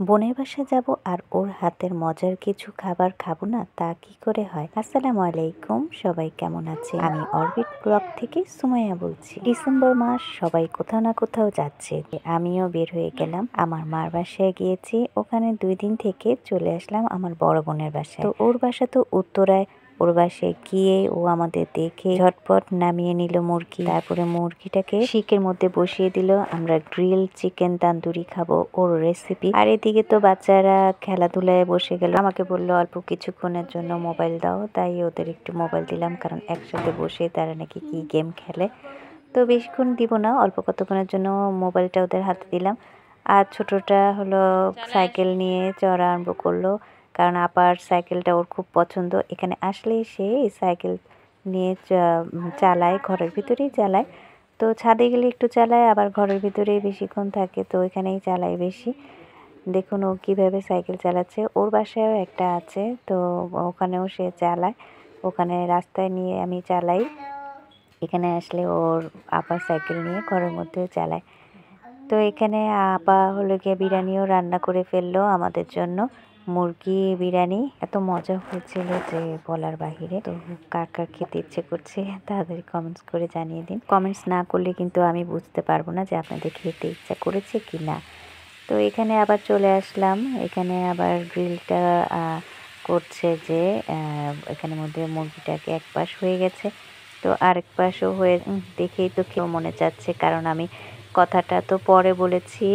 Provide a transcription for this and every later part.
বোনের বাসায় যাব আর ওর হাতের মজার কিছু খাবার খাবো না, তা কি করে হয়? আসসালামু আলাইকুম, সবাই কেমন আছে? আমি অরবিট ব্লগ থেকে সুমাইয়া বলছি। ডিসেম্বর মাস, সবাই কোথাও না কোথাও যাচ্ছে, আমিও বের হয়ে গেলাম। আমার মার বাসায় গিয়েছি, ওখানে 2 দিন থেকে চলে আসলাম আমার বড় বোনের বাসায়। তো ওর বাসা তো উত্তরায়। ওর বাসায় গিয়ে ও আমাদের দেখে ঝটপট নামিয়ে নিল মুরগি, তারপরে মুরগিটাকে শিকের মধ্যে বসিয়ে দিল। আমরা গ্রিল চিকেন তান্দুরি খাবো, ওর রেসিপি। আর এদিকে তো বাচ্চারা খেলাধুলায় বসে গেল, আমাকে বললো অল্প কিছুক্ষণের জন্য মোবাইল দাও, তাই ওদের একটু মোবাইল দিলাম, কারণ একসাথে বসে তারা নাকি কি গেম খেলে। তো বেশিক্ষণ দিব না, অল্প কতক্ষণের জন্য মোবাইলটা ওদের হাতে দিলাম। আর ছোটটা হলো সাইকেল নিয়ে চড়া আরম্ভ করলো, কারণ আপার সাইকেলটা ওর খুব পছন্দ। এখানে আসলেই সে এই সাইকেল নিয়ে চালায়, ঘরের ভিতরেই চালায়। তো ছাদে গেলে একটু চালায়, আবার ঘরের ভিতরেই বেশিক্ষণ থাকে, তো এখানেই চালায় বেশি। দেখুন ও কীভাবে সাইকেল চালাচ্ছে। ওর বাসায়ও একটা আছে, তো ওখানেও সে চালায়। ওখানে রাস্তায় নিয়ে আমি চালাই, এখানে আসলে ওর আপা সাইকেল নিয়ে ঘরের মধ্যে চালায়। তো এখানে আপা হলো গিয়ে বিরিয়ানিও রান্না করে ফেললো আমাদের জন্য, মুরগি বিরিয়ানি। এত মজা হয়েছিল যে বলার বাহিরে। তো কার কার খেতে ইচ্ছে করছে তাড়াতাড়ি কমেন্টস করে জানিয়ে দিন। কমেন্টস না করলে কিন্তু আমি বুঝতে পারবো না যে আপনাদের খেতে ইচ্ছা করেছে কি না। তো এখানে আবার চলে আসলাম, এখানে আবার গ্রিলটা করছে যে এখানে মধ্যে মুরগিটাকে এক পাশ হয়ে গেছে, তো আরেক পাশও হয়ে দেখেই তো খেয়ে মনে চাচ্ছে, কারণ আমি কথাটা তো পরে বলেছি,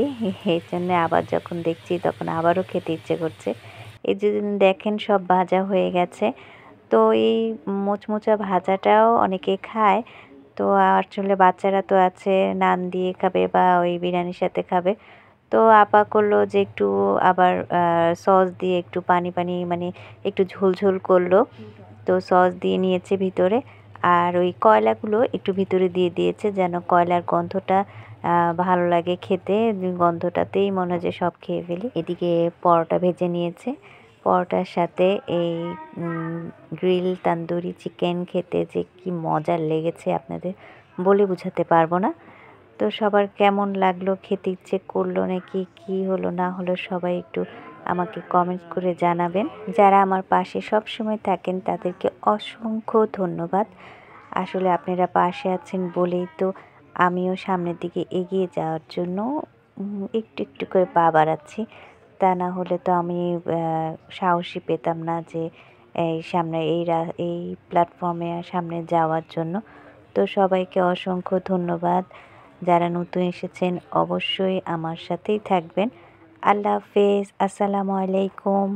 এই জন্য আবার যখন দেখছি তখন আবারও খেতে ইচ্ছে করছে। এই যে দেখেন সব ভাজা হয়ে গেছে, তো এই মোচমোচা ভাজাটাও অনেকে খায়। তো আসলে বাচ্চারা তো আছে, নান দিয়ে খাবে বা ওই বিরিয়ানির সাথে খাবে। তো আপা করলো যে একটু আবার সস দিয়ে একটু পানি পানি, মানে একটু ঝোল ঝোল করলো। তো সস দিয়ে নিয়েছে ভিতরে, আর ওই কয়লাগুলো একটু ভিতরে দিয়ে দিয়েছে, যেন কয়লার গন্ধটা ভালো লাগে খেতে। গন্ধটাতেই মনে হয় যে সব খেয়ে ফেলি। এদিকে পরোটা ভেজে নিয়েছে, পরোটার সাথে এই গ্রিল তান্দুরি চিকেন খেতে যে কি মজার লেগেছে আপনাদের বলে বোঝাতে পারবো না। তো সবার কেমন লাগলো, খেতে ইচ্ছে করলো নাকি কি হলো না হলো, সবাই একটু আমাকে কমেন্ট করে জানাবেন। যারা আমার পাশে সব সময় থাকেন তাদেরকে অসংখ্য ধন্যবাদ। আসলে আপনারা পাশে আছেন বলেই তো আমিও সামনের দিকে এগিয়ে যাওয়ার জন্য একটু একটু করে পা বাড়াচ্ছি। তা না হলে তো আমি সাহসই পেতাম না যে এই সামনে এই প্ল্যাটফর্মে সামনে যাওয়ার জন্য। তো সবাইকে অসংখ্য ধন্যবাদ। যারা নতুন এসেছেন অবশ্যই আমার সাথেই থাকবেন। আল্লাহ হাফেজ, আসসালামু আলাইকুম।